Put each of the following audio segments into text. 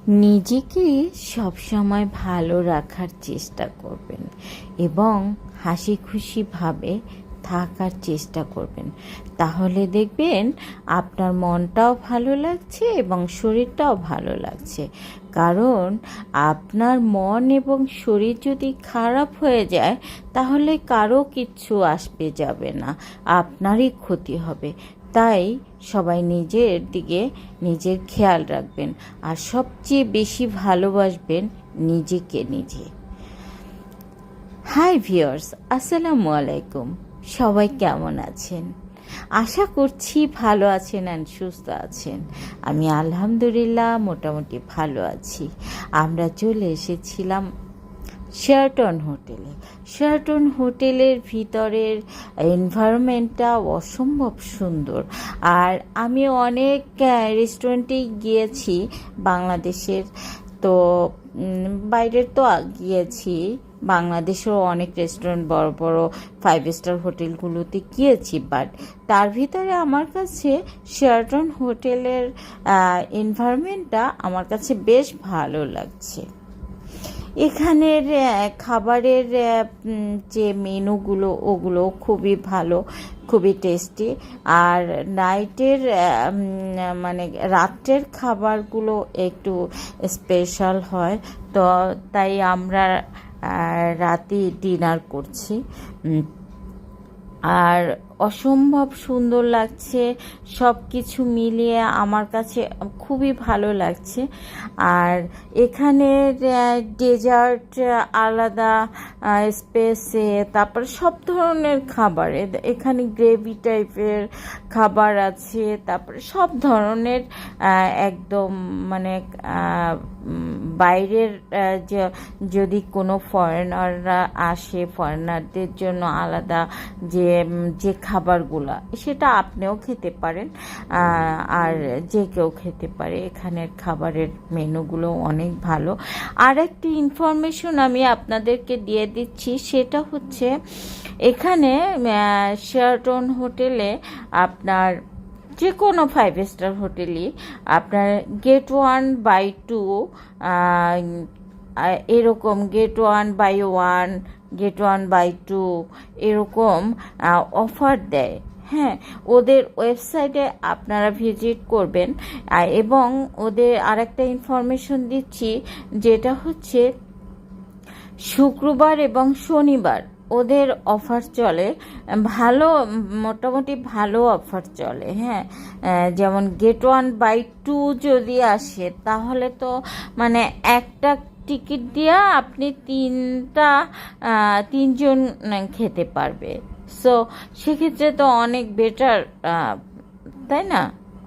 নিজেকে সবসময় ভালো রাখার চেষ্টা করবেন এবং হাসি খুশিভাবে থাকার চেষ্টা করবেন। তাহলে দেখবেন আপনার মনটাও ভালো লাগছে এবং শরীরটাও ভালো লাগছে। কারণ আপনার মন এবং শরীর যদি খারাপ হয়ে যায় তাহলে কারো কিচ্ছু আসবে যাবে না, আপনারই ক্ষতি হবে। তাই সবাই নিজের দিকে নিজের খেয়াল রাখবেন আর সবচেয়ে বেশি ভালোবাসবেন নিজেকে নিজে। হাই ভিউয়ার্স, আসসালামু আলাইকুম। সবাই কেমন আছেন? আশা করছি ভালো আছেন আর সুস্থ আছেন। আমি আলহামদুলিল্লাহ মোটামুটি ভালো আছি। আমরা চলে এসেছিলাম শেরাটন হোটেলে। শেরাটন হোটেলের ভিতরের এনভায়রনমেন্টটা অসম্ভব সুন্দর। আর আমি অনেক রেস্টুরেন্টেই গিয়েছি বাংলাদেশের, তো বাইরের তো গিয়েছি, বাংলাদেশেও অনেক রেস্টুরেন্ট বড় বড় 5 স্টার হোটেলগুলোতে গিয়েছি, বাট তার ভিতরে আমার কাছে শেরাটন হোটেলের এনভায়রনমেন্টটা আমার কাছে বেশ ভালো লাগছে। এখানের খাবারের যে মেনুগুলো ওগুলো খুবই ভালো, খুবই টেস্টি। আর নাইটের মানে রাত্রের খাবারগুলো একটু স্পেশাল হয়, তো তাই আমরা রাতে ডিনার করছি। আর অসম্ভব সুন্দর লাগছে, সব কিছু মিলিয়ে আমার কাছে খুবই ভালো লাগছে। আর এখানে ডেজার্ট আলাদা স্পেসে, তারপর সব ধরনের খাবার, এখানে গ্রেভি টাইপের খাবার আছে, তারপরে সব ধরনের একদম মানে বাইরের যদি কোনো ফরেনাররা আসে, ফরেনারদের জন্য আলাদা যে খাবারগুলো সেটা আপনিও খেতে পারেন আর যে কেউ খেতে পারে। এখানের খাবারের মেনুগুলো অনেক ভালো। আর একটি ইনফরমেশন আমি আপনাদেরকে দিয়ে দিচ্ছি, সেটা হচ্ছে এখানে শেরাটন হোটেলে আপনার যে কোনো 5 স্টার হোটেলই আপনার গেট 1/2 এরকম গেট 1/1 গেট 1/2 এরকম অফার দেয়। হ্যাঁ, ওদের ওয়েবসাইটে আপনারা ভিজিট করবেন। এবং ওদের আরেকটা ইনফরমেশন দিচ্ছি, যেটা হচ্ছে শুক্রবার এবং শনিবার ওদের অফার চলে, ভালো, মোটামুটি ভালো অফার চলে। হ্যাঁ, যেমন গেট 1/2 যদি আসে তাহলে তো মানে একটা টিকিট দিয়ে আপনি তিনজন খেতে পারবে। সো সেক্ষেত্রে তো অনেক বেটার, তাই না?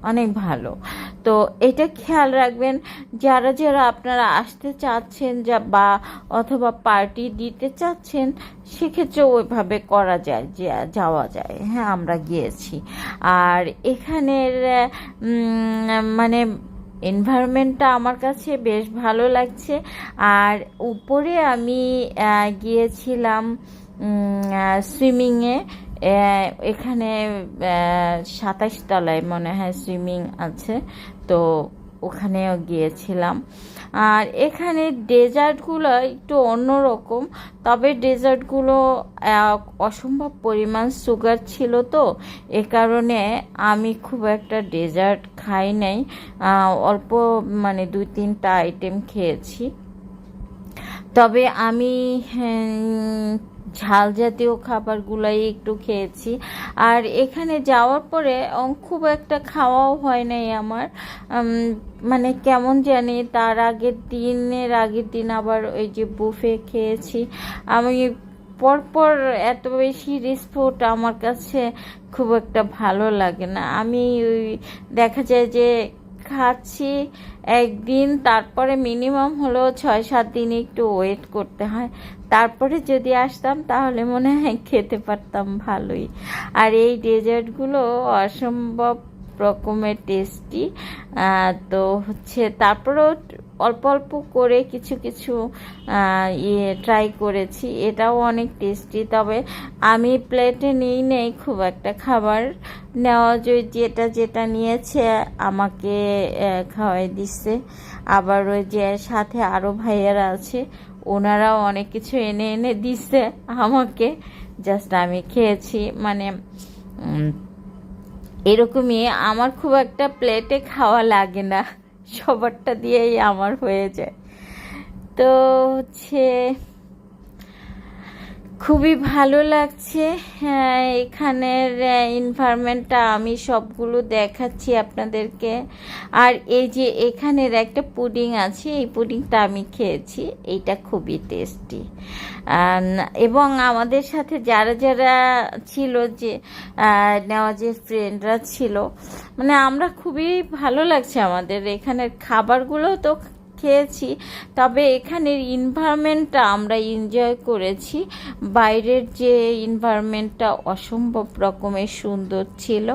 অনেক ভালো। তো এটা খেয়াল রাখবেন, যারা যারা আপনারা আসতে চাচ্ছেন বা অথবা পার্টি দিতে চাচ্ছেন, সেক্ষেত্রে ওইভাবে করা যায়, যাওয়া যায়। হ্যাঁ, আমরা গিয়েছি। আর এখানের মানে এনভায়রনমেন্টটা আমার কাছে বেশ ভালো লাগছে। আর উপরে আমি গিয়েছিলাম সুইমিংয়ে। এখানে 27 তলায় মনে হয় সুইমিং আছে, তো ওখানেও গিয়েছিলাম। আর এখানে ডেজার্টগুলো একটু অন্যরকম, তবে ডেজার্টগুলো অসম্ভব পরিমাণ সুগার ছিল, তো এ কারণে আমি খুব একটা ডেজার্ট খাই নাই, অল্প মানে 2-3টা আইটেম খেয়েছি। তবে আমি ঝাল জাতীয় খাবারগুলাই একটু খেয়েছি। আর এখানে যাওয়ার পরে খুব একটা খাওয়াও হয় নাই আমার, মানে কেমন জানি। তার আগের দিন আবার ওই যে বুফে খেয়েছি। আমি পরপর এত বেশি রিচ ফুড আমার কাছে খুব একটা ভালো লাগে না। আমি ওই দেখা যায় যে খাচ্ছি একদিন, তারপরে মিনিমাম হলো 6-7 দিন একটু ওয়েট করতে হয়, তারপরে যদি আসতাম তাহলে মনে হয় খেতে পারতাম ভালোই। আর এই ডেজার্টগুলো অসম্ভব রকমের টেস্টি। তো হচ্ছে তারপরেও অল্প অল্প করে কিছু কিছু ট্রাই করেছি, এটাও অনেক টেস্টি। তবে আমি প্লেটে নিই নেই খুব একটা খাবার, নেওয়া যেটা যেটা নিয়েছে আমাকে খাওয়াই দিচ্ছে। আবার ওই যে সাথে আরও ভাইয়ারা আছে, ওনারাও অনেক কিছু এনে এনে দিচ্ছে আমাকে, জাস্ট আমি খেয়েছি। মানে এরকমই, আমার খুব একটা প্লেটে খাওয়া লাগে না, সবারটা দিয়েই আমার হয়ে যায়। তো হচ্ছে খুবই ভালো লাগছে। হ্যাঁ, এখানের এনভায়রনমেন্টটা আমি সবগুলো দেখাচ্ছি আপনাদেরকে। আর এই যে এখানের একটা পুডিং আছে, এই পুডিংটা আমি খেয়েছি, এইটা খুবই টেস্টি। এবং আমাদের সাথে যারা যারা ছিল, যে নেওয়াজের ফ্রেন্ডরা ছিল, মানে আমরা খুবই ভালো লাগছে আমাদের এখানের খাবারগুলো তো খেয়েছি, তবে এখানের এনভায়রনমেন্টটা আমরা এনজয় করেছি। বাইরের যে এনভায়রনমেন্টটা অসম্ভব রকমের সুন্দর ছিল।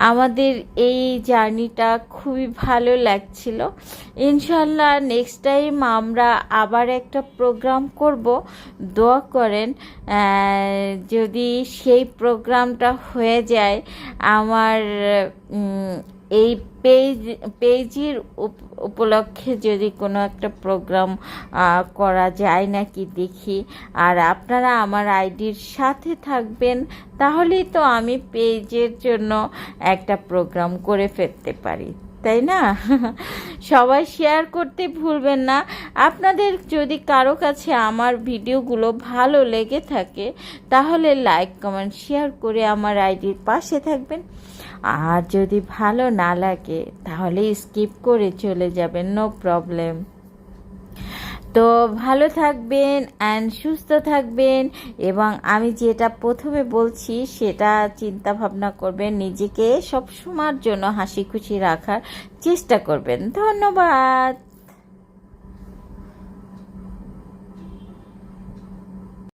আমাদের এই জার্নিটা খুবই ভালো লাগছিল। ইনশাল্লাহ নেক্সট টাইম আমরা আবার একটা প্রোগ্রাম করব, দোয়া করেন যদি সেই প্রোগ্রামটা হয়ে যায়। আমার এই পেজের উপলক্ষে যদি কোনো একটা প্রোগ্রাম করা যায় নাকি দেখি, আর আপনারা আমার আইডির সাথে থাকবেন, তাহলেই তো আমি পেজের জন্য একটা প্রোগ্রাম করে ফেলতে পারি, তাই না? সবাই শেয়ার করতে ভুলবেন না। আপনাদের যদি কারো কাছে আমার ভিডিওগুলো ভালো লেগে থাকে, তাহলে লাইক কমেন্ট শেয়ার করে আমার আইডির পাশে থাকবেন। আর যদি ভালো না লাগে তাহলে স্কিপ করে চলে যাবেন, নো প্রবলেম। তো ভালো থাকবেন অ্যান্ড সুস্থ থাকবেন, এবং আমি যেটা প্রথমে বলছি সেটা চিন্তা ভাবনা করবেন, নিজেকে সবসময়ের জন্য হাসি খুশি রাখার চেষ্টা করবেন। ধন্যবাদ।